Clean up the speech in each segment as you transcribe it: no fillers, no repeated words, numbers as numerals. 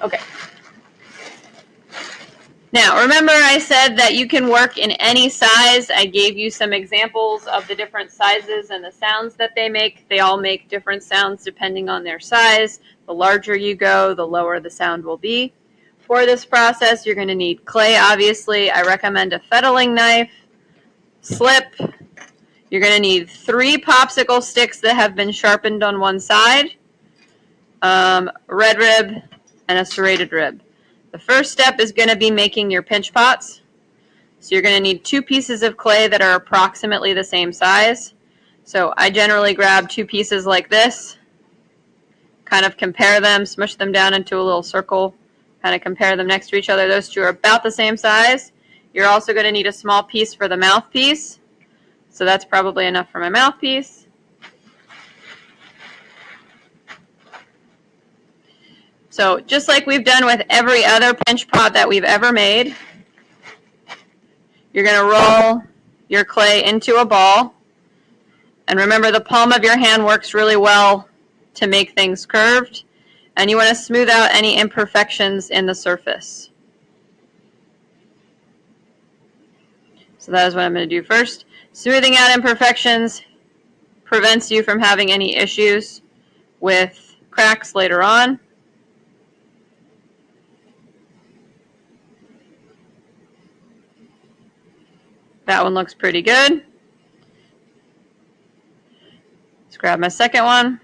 Okay. Now, remember I said that you can work in any size. I gave you some examples of the different sizes and the sounds that they make. They all make different sounds depending on their size. The larger you go, the lower the sound will be. For this process, you're going to need clay, obviously. I recommend a fettling knife, slip. You're going to need 3 popsicle sticks that have been sharpened on one side, red rib, and a serrated rib. The first step is going to be making your pinch pots. So you're going to need 2 pieces of clay that are approximately the same size. So I generally grab 2 pieces like this, kind of compare them, smush them down into a little circle, kind of compare them next to each other. Those 2 are about the same size. You're also going to need a small piece for the mouthpiece. So that's probably enough for my mouthpiece. So just like we've done with every other pinch pot that we've ever made, you're going to roll your clay into a ball. And remember, the palm of your hand works really well to make things curved. And you want to smooth out any imperfections in the surface. So that is what I'm going to do first. Smoothing out imperfections prevents you from having any issues with cracks later on. That one looks pretty good. Let's grab my second one.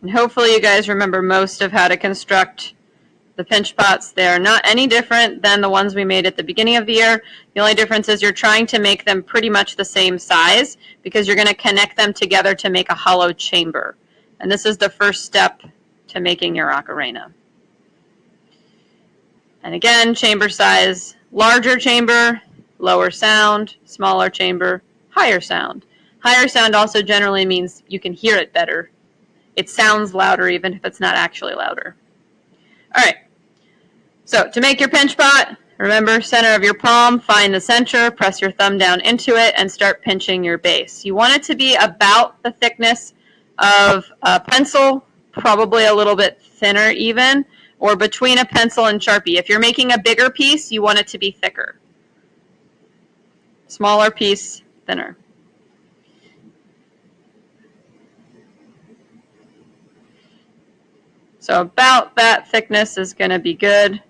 And hopefully you guys remember most of how to construct the pinch pots. They're not any different than the ones we made at the beginning of the year. The only difference is you're trying to make them pretty much the same size because you're going to connect them together to make a hollow chamber. And this is the first step to making your ocarina. And again, chamber size, larger chamber, lower sound, smaller chamber, higher sound. Higher sound also generally means you can hear it better. It sounds louder even if it's not actually louder. All right, so to make your pinch pot, remember center of your palm, find the center, press your thumb down into it, and start pinching your base. You want it to be about the thickness of a pencil, probably a little bit thinner even, or between a pencil and Sharpie. If you're making a bigger piece, you want it to be thicker. Smaller piece, thinner. So about that thickness is going to be good.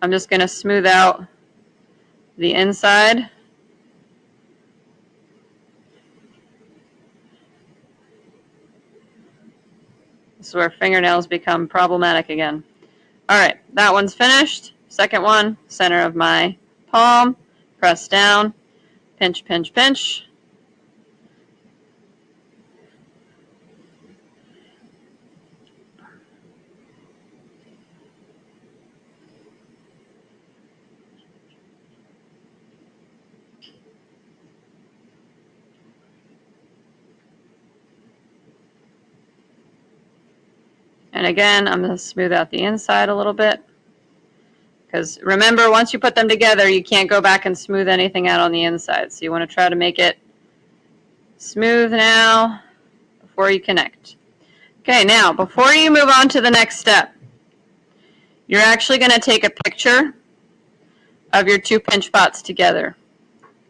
I'm just going to smooth out the inside. This is where fingernails become problematic again. All right, that one's finished. Second one, center of my palm, press down, pinch, pinch, pinch. And again, I'm going to smooth out the inside a little bit. Because remember, once you put them together, you can't go back and smooth anything out on the inside. So you want to try to make it smooth now before you connect. Okay, now, before you move on to the next step, you're actually going to take a picture of your 2 pinch pots together.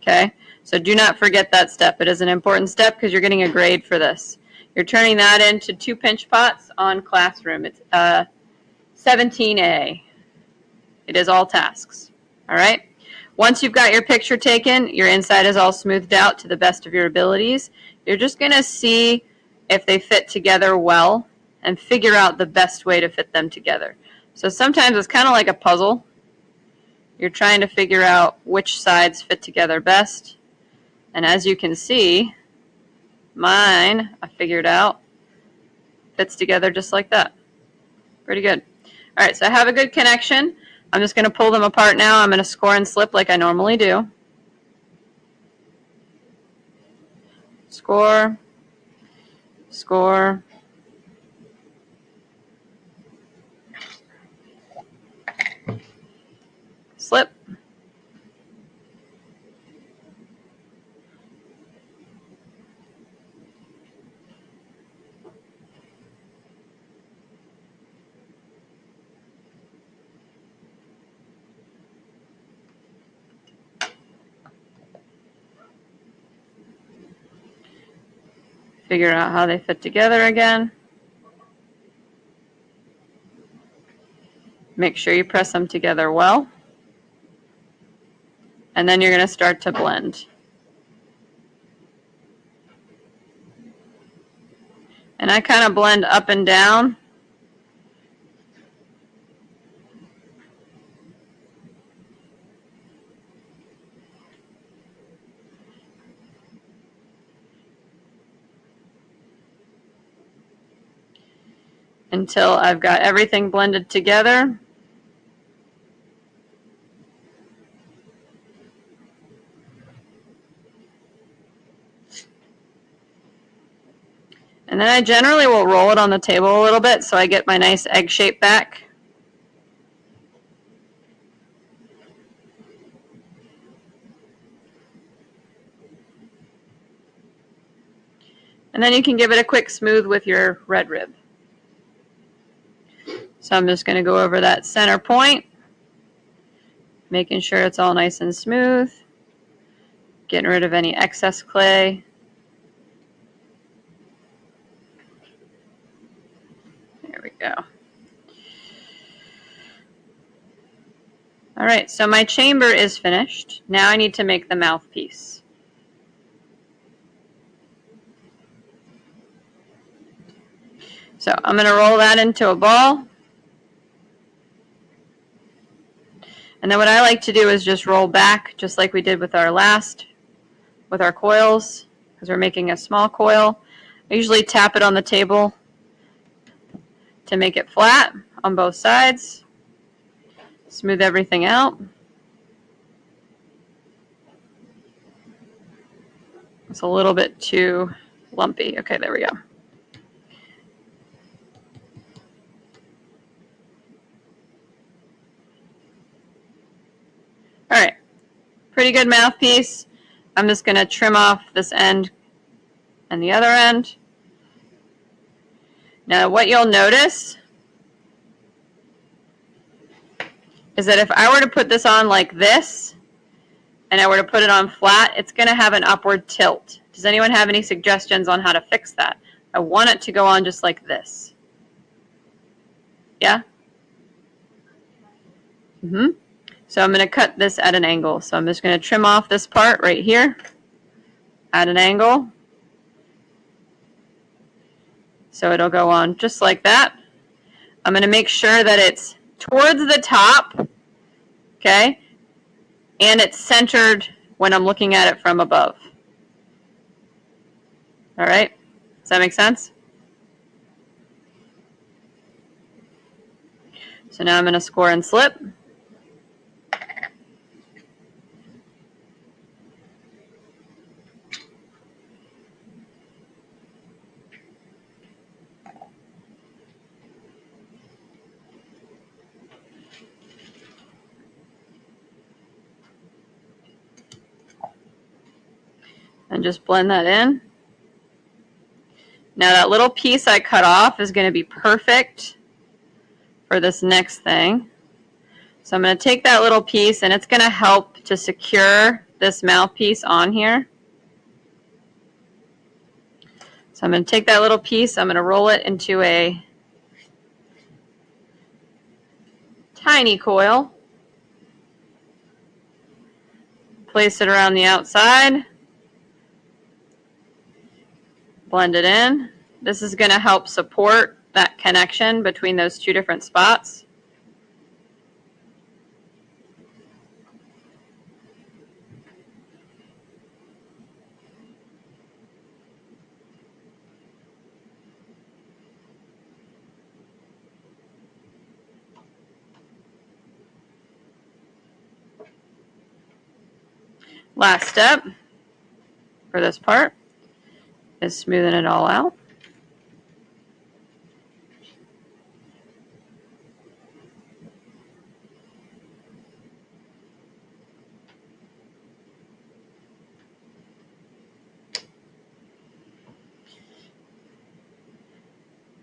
Okay, so do not forget that step. It is an important step because you're getting a grade for this. You're turning that into 2 pinch pots on Classroom. It's 17A. It is all tasks. All right. Once you've got your picture taken, your inside is all smoothed out to the best of your abilities. You're just going to see if they fit together well and figure out the best way to fit them together. So sometimes it's kind of like a puzzle. You're trying to figure out which sides fit together best. And as you can see, mine, I figured out, fits together just like that. Pretty good. All right, so I have a good connection. I'm just going to pull them apart now. I'm going to score and slip like I normally do. Score, score. Slip. Figure out how they fit together again. Make sure you press them together well. And then you're going to start to blend. And I kind of blend up and down. Until I've got everything blended together. And then I generally will roll it on the table a little bit so I get my nice egg shape back. And then you can give it a quick smooth with your red rib. So I'm just going to go over that center point, making sure it's all nice and smooth, getting rid of any excess clay. There we go. All right, so my chamber is finished. Now I need to make the mouthpiece. So I'm going to roll that into a ball. And then what I like to do is just roll back, just like we did with our coils, because we're making a small coil. I usually tap it on the table to make it flat on both sides. Smooth everything out. It's a little bit too lumpy. Okay, there we go. All right, pretty good mouthpiece. I'm just going to trim off this end and the other end. Now what you'll notice is that if I were to put this on like this and I were to put it on flat, it's going to have an upward tilt. Does anyone have any suggestions on how to fix that? I want it to go on just like this. Yeah? So I'm going to cut this at an angle. So I'm just going to trim off this part right here at an angle. So it'll go on just like that. I'm going to make sure that it's towards the top, okay? And it's centered when I'm looking at it from above. All right? Does that make sense? So now I'm going to score and slip. And just blend that in. Now that little piece I cut off is going to be perfect for this next thing. So I'm going to take that little piece and it's going to help to secure this mouthpiece on here. So I'm going to take that little piece, I'm going to roll it into a tiny coil. Place it around the outside. Blend it in. This is going to help support that connection between those two different spots. Last step for this part is smoothing it all out.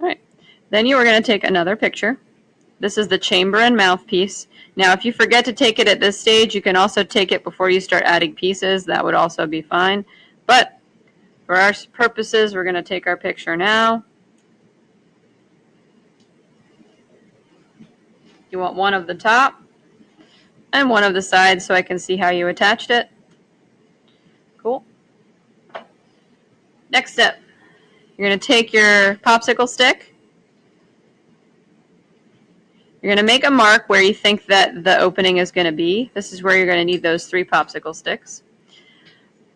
All right. Then you are going to take another picture. This is the chamber and mouthpiece. Now, if you forget to take it at this stage, you can also take it before you start adding pieces. That would also be fine. But For our purposes, we're going to take our picture now. You want one of the top and one of the sides so I can see how you attached it. Cool. Next step, you're going to take your popsicle stick. You're going to make a mark where you think that the opening is going to be. This is where you're going to need those 3 popsicle sticks.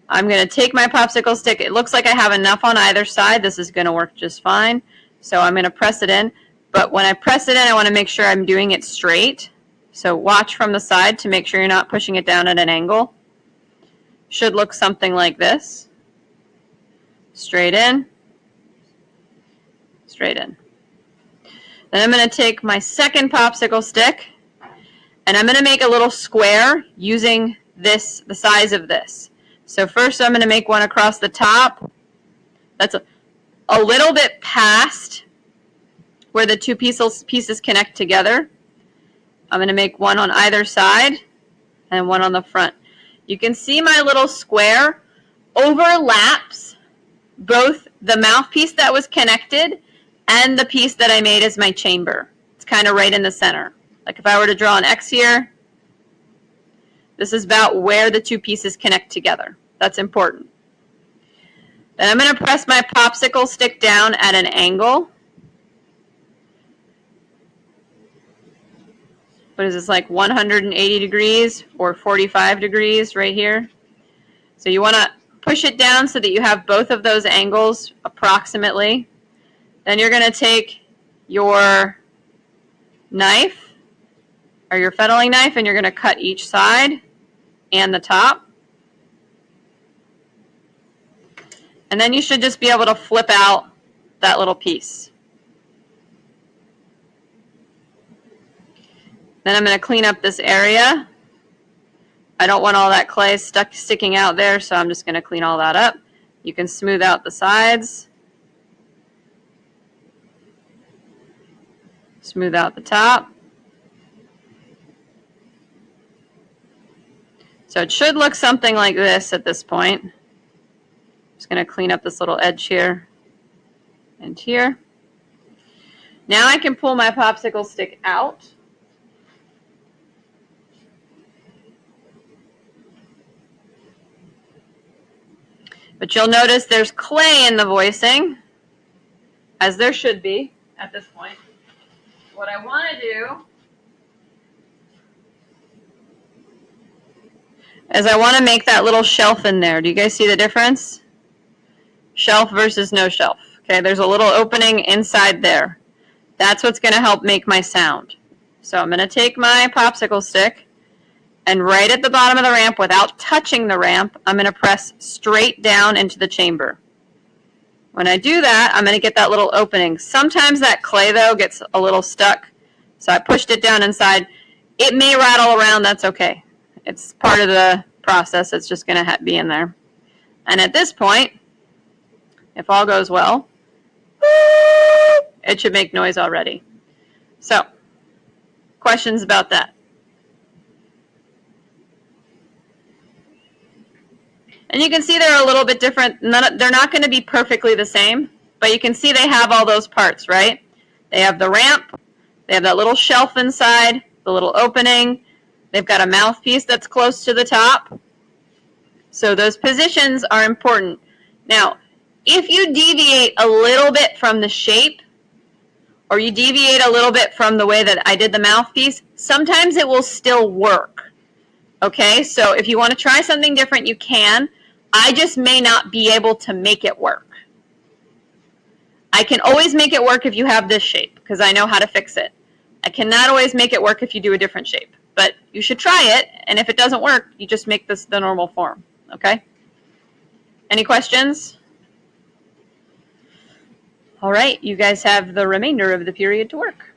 I'm going to take my popsicle stick. It looks like I have enough on either side. This is going to work just fine. So I'm going to press it in. But when I press it in, I want to make sure I'm doing it straight. So watch from the side to make sure you're not pushing it down at an angle. Should look something like this. Straight in. Straight in. Then I'm going to take my second popsicle stick and I'm going to make a little square using this, the size of this. So first I'm going to make one across the top. That's a little bit past where the 2 pieces connect together. I'm going to make one on either side and one on the front. You can see my little square overlaps both the mouthpiece that was connected and the piece that I made as my chamber. It's kind of right in the center. Like if I were to draw an X here, this is about where the 2 pieces connect together. That's important. Then I'm going to press my popsicle stick down at an angle. What is this, like 180 degrees or 45 degrees right here? So you want to push it down so that you have both of those angles approximately. Then you're going to take your knife or your fettling knife and you're going to cut each side and the top. And then you should just be able to flip out that little piece. Then I'm going to clean up this area. I don't want all that clay sticking out there, so I'm just going to clean all that up. You can smooth out the sides. Smooth out the top. So it should look something like this at this point. Just going to clean up this little edge here and here. Now I can pull my popsicle stick out. But you'll notice there's clay in the voicing, as there should be at this point. What I want to do is I want to make that little shelf in there. Do you guys see the difference? Shelf versus no shelf. Okay, there's a little opening inside there. That's what's going to help make my sound. So I'm going to take my popsicle stick and right at the bottom of the ramp, without touching the ramp, I'm going to press straight down into the chamber. When I do that, I'm going to get that little opening. Sometimes that clay, though, gets a little stuck. So I pushed it down inside. It may rattle around. That's okay. It's part of the process. It's just going to be in there. And at this point, if all goes well, it should make noise already. So, questions about that? And you can see they're a little bit different. They're not going to be perfectly the same, but you can see they have all those parts, right? They have the ramp, they have that little shelf inside, the little opening, they've got a mouthpiece that's close to the top. So those positions are important. Now, if you deviate a little bit from the shape, or you deviate a little bit from the way that I did the mouthpiece, sometimes it will still work. Okay, so if you want to try something different, you can. I just may not be able to make it work. I can always make it work if you have this shape, because I know how to fix it. I cannot always make it work if you do a different shape. But you should try it, and if it doesn't work, you just make this the normal form. Okay? Any questions? All right, you guys have the remainder of the period to work.